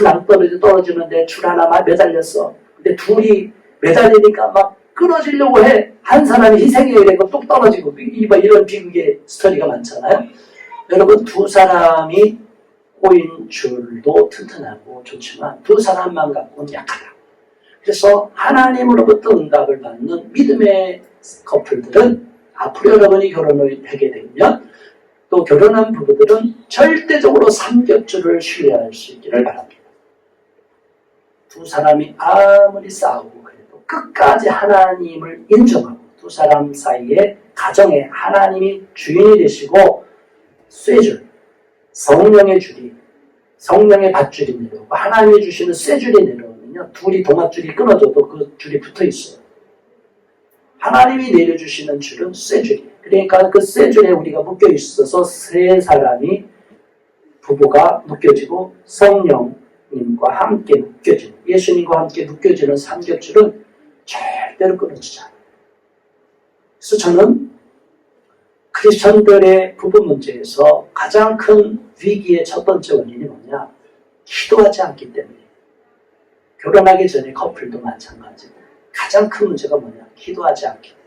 낭떠러지 떨어지는데 줄 하나만 매달렸어. 근데 둘이 매달리니까 막 끊어지려고 해. 한 사람이 희생해야 되고 뚝 떨어지고 이런 비극의 스토리가 많잖아요. 여러분, 두 사람이 꼬인 줄도 튼튼하고 좋지만 두 사람만 갖고는 약하다. 그래서 하나님으로부터 응답을 받는 믿음의 커플들은 앞으로 여러분이 결혼을 하게 되면 또 결혼한 부부들은 절대적으로 3겹줄을 신뢰할 수 있기를 바랍니다. 두 사람이 아무리 싸우고 그래도 끝까지 하나님을 인정하고 두 사람 사이에 가정에 하나님이 주인이 되시고 쇠줄, 성령의 줄이, 성령의 밧줄이 내려오고 하나님이 주시는 쇠줄이 내려오면요, 둘이 동아줄이 끊어져도 그 줄이 붙어 있어요. 하나님이 내려주시는 줄은 쇠줄이에요. 그러니까 그 쇠줄에 우리가 묶여 있어서 세 사람이 부부가 묶여지고 성령님과 함께 묶여지는, 예수님과 함께 묶여지는 3겹줄은 절대로 끊어지지 않아요. 그래서 저는 크리스천들의 부부 문제에서 가장 큰 위기의 첫 번째 원인이 뭐냐? 기도하지 않기 때문이에요. 결혼하기 전에 커플도 마찬가지고 가장 큰 문제가 뭐냐? 기도하지 않기 때문에.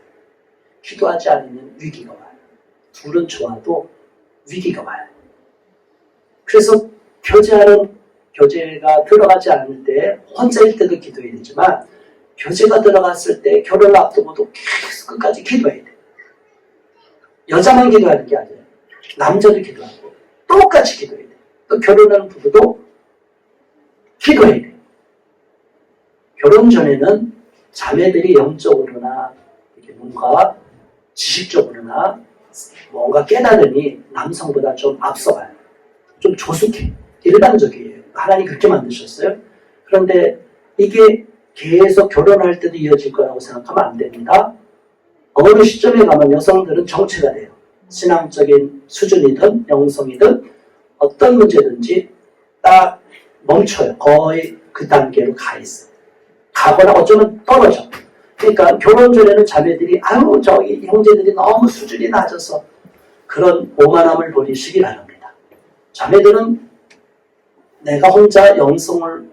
기도하지 않으면 위기가 와요. 둘은 좋아도 위기가 와요. 그래서 교제가 들어가지 않을 때 혼자일 때도 기도해야 되지만 교제가 들어갔을 때 결혼을 앞두고도 계속 끝까지 기도해야 돼요. 여자만 기도하는 게 아니에요. 남자도 기도하고 똑같이 기도해야 돼요. 또 결혼하는 부부도 기도해야 돼요. 결혼 전에는 자매들이 영적으로나 이렇게 뭔가 지식적으로나 뭔가 깨달으니 남성보다 좀 앞서가요. 좀 조숙해. 일반적이에요. 하나님 그렇게 만드셨어요. 그런데 이게 계속 결혼할 때도 이어질 거라고 생각하면 안 됩니다. 어느 시점에 가면 여성들은 정체가 돼요. 신앙적인 수준이든 영성이든 어떤 문제든지 딱 멈춰요. 거의 그 단계로 가 있어요. 가거나 어쩌면 떨어져. 그러니까 결혼 전에는 자매들이 저기 형제들이 너무 수준이 낮아서 그런 오만함을 버리시기 바랍니다. 자매들은 내가 혼자 영성을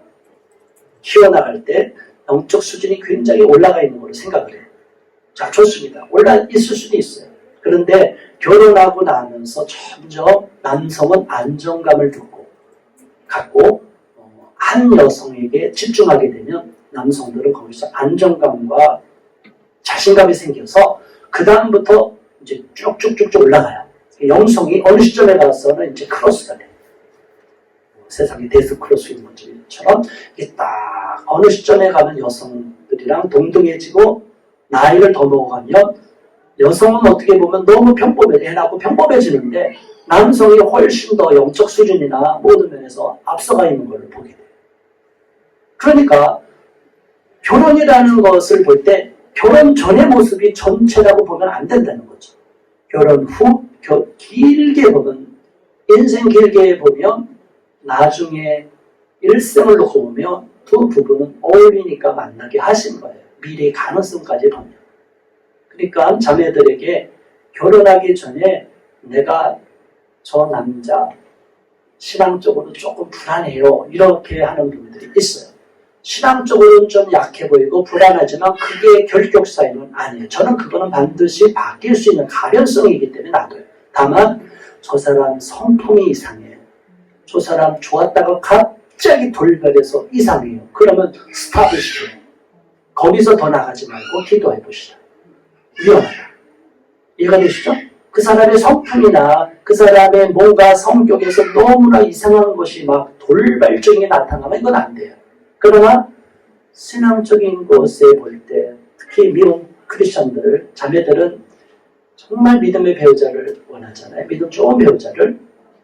키워나갈 때 영적 수준이 굉장히 올라가 있는 걸로 생각을 해요. 자, 좋습니다. 올라 있을 수도 있어요. 그런데 결혼하고 나면서 점점 남성은 안정감을 갖고 한 여성에게 집중하게 되면 남성들은 거기서 안정감과 자신감이 생겨서 그 다음부터 이제 쭉쭉쭉쭉 올라가요. 영성이 어느 시점에 가서는 이제 크로스가 돼요. 세상에 데스 크로스인 것처럼 이게 딱 어느 시점에 가면 여성들이랑 동등해지고 나이를 더 먹어가면 여성은 어떻게 보면 너무 애하고 평범해지는데 남성이 훨씬 더 영적 수준이나 모든 면에서 앞서가 있는 걸 보게 돼요. 그러니까 결혼이라는 것을 볼 때 결혼 전의 모습이 전체라고 보면 안 된다는 거죠. 결혼 후, 길게 보면, 인생 길게 보면 나중에 일생을 놓고 보면 두 부부는 어울리니까 만나게 하신 거예요. 미래의 가능성까지 보면. 그러니까 자매들에게 결혼하기 전에 내가 저 남자 신앙적으로 조금 불안해요. 이렇게 하는 분들이 있어요. 신앙적으로는 좀 약해 보이고 불안하지만 그게 결격 사유는 아니에요. 저는 그거는 반드시 바뀔 수 있는 가련성이기 때문에 놔둬요. 다만 저 사람 성품이 이상해요. 저 사람 좋았다가 갑자기 돌변해서 이상해요. 그러면 스탑을 시켜요. 거기서 더 나가지 말고 기도해 보시다. 위험하다. 이해가 되시죠? 그 사람의 성품이나 그 사람의 뭔가 성격에서 너무나 이상한 것이 막 돌발적인 게 나타나면 이건 안 돼요. 그러나 신앙적인 것에 볼 때 특히 미혼 크리스천들, 자매들은 정말 믿음의 배우자를 원하잖아요. 믿음 좋은 배우자를.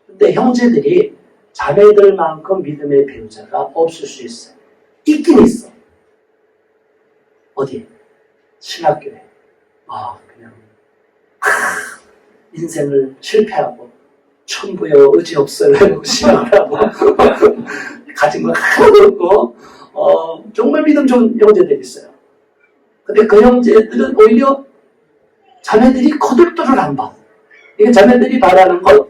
근데 형제들이 자매들만큼 믿음의 배우자가 없을 수 있어요. 있긴 있어. 어디? 신학교에. 그냥 인생을 실패하고 천부여 의지 없어요. 신학을 하고 가진 거 하나도 없고 정말 믿음 좋은 형제들이 있어요. 근데 그 형제들은 오히려 자매들이 거들떠를 안 봐. 이게 자매들이 바라는 건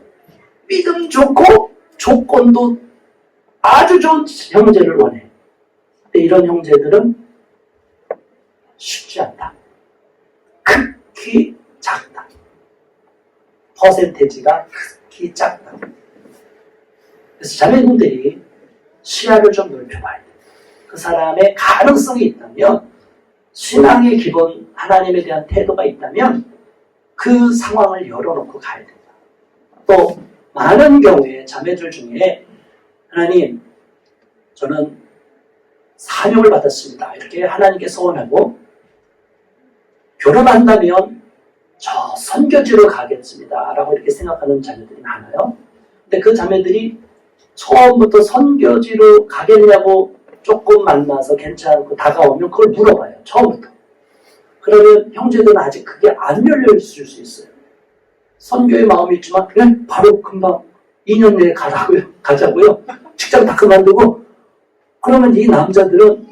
믿음 좋고 조건도 아주 좋은 형제를 원해. 근데 이런 형제들은 쉽지 않다. 극히 작다. 퍼센테이지가 극히 작다. 그래서 자매분들이 시야를 좀 넓혀봐야 돼요. 그 사람의 가능성이 있다면, 신앙의 기본 하나님에 대한 태도가 있다면 그 상황을 열어놓고 가야 된다. 또 많은 경우에 자매들 중에 하나님, 저는 사명을 받았습니다. 이렇게 하나님께 서원하고 결혼한다면 저 선교지로 가겠습니다. 라고 이렇게 생각하는 자매들이 많아요. 근데 그 자매들이 처음부터 선교지로 가겠냐고 조금 만나서 괜찮고 다가오면 그걸 물어봐요. 처음부터. 그러면 형제들은 아직 그게 안 열려 있을 수 있어요. 선교의 마음이 있지만 그냥 바로 금방 2년 내에 가자고요. 직장 다 그만두고. 그러면 이 남자들은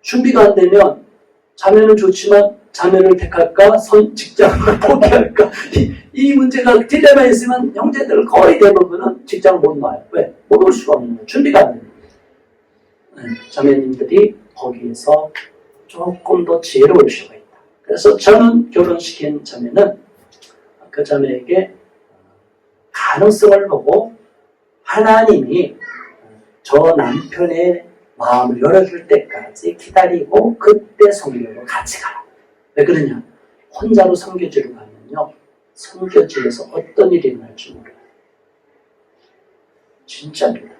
준비가 안 되면 자매는 좋지만 자매를 택할까? 직장을 포기할까? 이 문제가 딜레마에 있으면 형제들 거의 대부분은 직장을 못 놔요. 왜? 못 올 수가 없는 거예요. 준비가 안 됩니다. 자매님들이 거기에서 조금 더 지혜로울 수가 있다. 그래서 저는 결혼시킨 자매는 그 자매에게 가능성을 보고 하나님이 저 남편의 마음을 열어줄 때까지 기다리고 그때 선교로 같이 가라. 왜 그러냐? 혼자로 선교지로 가면요, 선교지에서 어떤 일이 일어날지 몰라요. 진짜입니다.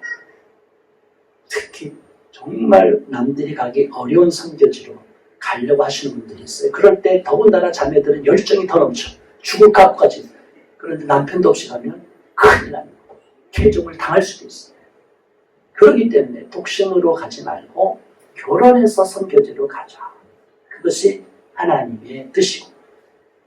특히 정말 남들이 가기 어려운 선교지로 가려고 하시는 분들이 있어요. 그럴 때 더군다나 자매들은 열정이 더 넘쳐. 죽을 각오까지. 그런데 남편도 없이 가면 큰일 납니다. 개종을 당할 수도 있어요. 그렇기 때문에 독신으로 가지 말고 결혼해서 선교지로 가자. 그것이 하나님의 뜻이고,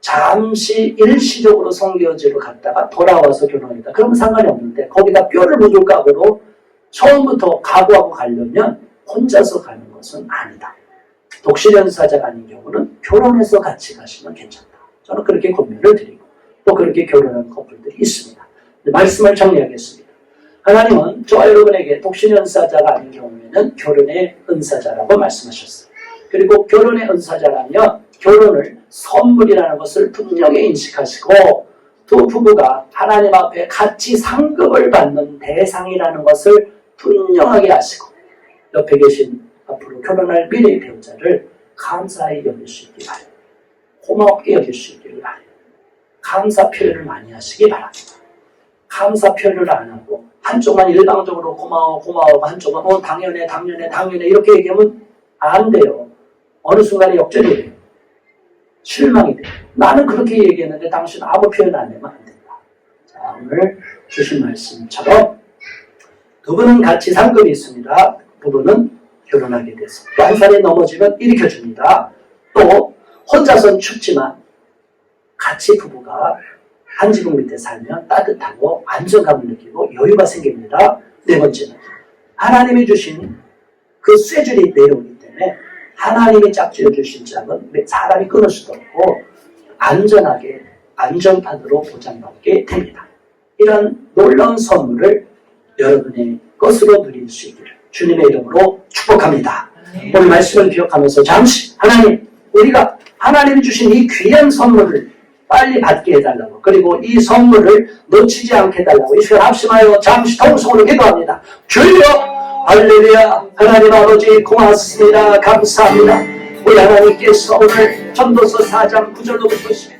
잠시 일시적으로 선교지로 갔다가 돌아와서 결혼했다. 그러면 상관이 없는데 거기다 뼈를 묻을 각오로 처음부터 각오하고 가려면 혼자서 가는 것은 아니다. 독신연사자가 아닌 경우는 결혼해서 같이 가시면 괜찮다. 저는 그렇게 권면을 드리고 또 그렇게 결혼한 커플들이 있습니다. 말씀을 정리하겠습니다. 하나님은 저와 여러분에게 독신연사자가 아닌 경우에는 결혼의 은사자라고 말씀하셨어요. 그리고 결혼의 은사자라면 결혼을 선물이라는 것을 분명히 인식하시고 두 부부가 하나님 앞에 같이 상급을 받는 대상이라는 것을 분명하게 아시고 옆에 계신 앞으로 결혼할 미래의 배우자를 감사히 여길 수 있기를 바랍니다. 고맙게 여길 수 있기를 바랍니다. 감사 표현을 많이 하시기 바랍니다. 감사 표현을 안 하고 한쪽만 일방적으로 고마워 한쪽은 당연해 이렇게 얘기하면 안 돼요. 어느 순간에 역전이 돼요. 실망이 돼요. 나는 그렇게 얘기했는데 당신 아무 표현 안 하면 안 된다. 자, 오늘 주신 말씀처럼 두 분은 같이 상급이 있습니다. 부부는 결혼하게 돼서 또 한 살이 넘어지면 일으켜줍니다. 또 혼자선 춥지만 같이 부부가 한 지붕 밑에 살면 따뜻하고 안정감을 느끼고 여유가 생깁니다. 네 번째는 하나님이 주신 그 쇠줄이 내려오기 때문에 하나님이 짝지어 주신 짝은 사람이 끊을 수도 없고 안전하게 안전판으로 보장받게 됩니다. 이런 놀라운 선물을 여러분의 것으로 누릴 수 있기를 주님의 이름으로 축복합니다. 오늘 말씀을 기억하면서 잠시 하나님, 우리가 하나님 주신 이 귀한 선물을 빨리 받게 해달라고, 그리고 이 선물을 놓치지 않게 해달라고 이 시간 합심하여 잠시 통성으로 기도합니다. 주여 할렐루야. 하나님 아버지 고맙습니다. 감사합니다. 우리 하나님께서 오늘 전도서 4장 9절로부터